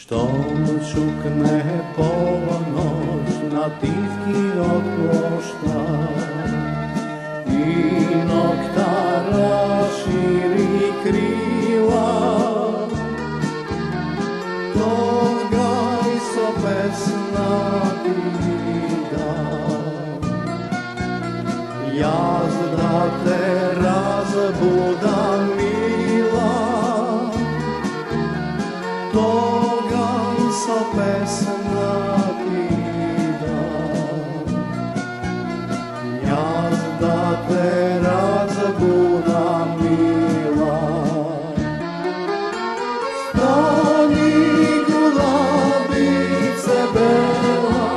Što čukne polnoć na divki od plošta i nokta raširi krila, toga i so pesna vida. Jazda te razbuda mila, toga i so pesna vida. Jazda te razbuda mila. Stani gulabice bela,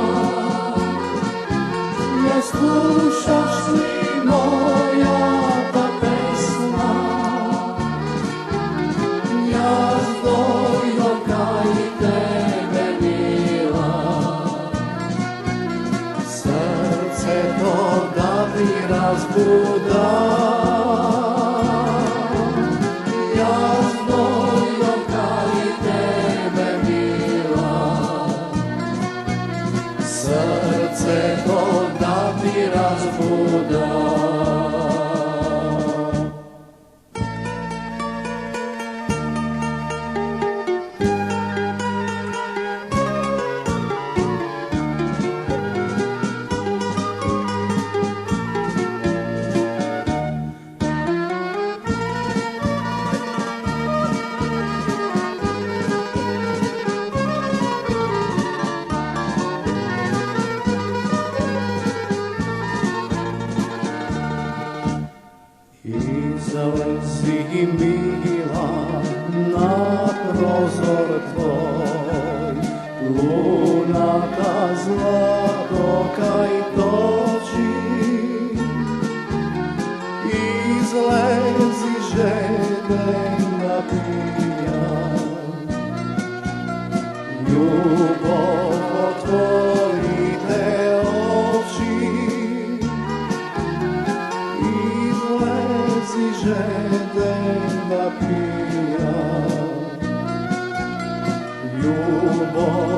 ne slušaš li moja ta pesma? Jazdo joka i tebe mila, srce to da ti razbuda. Jazdo joka i tebe mila, srce to da ti razbuda. Izlezi mila na prozor tvoj, luna ta zlatoka i toči. Izlezi žeden da pijam, ljubav otvorite oči. Izlezi žeden da pijam, ljubav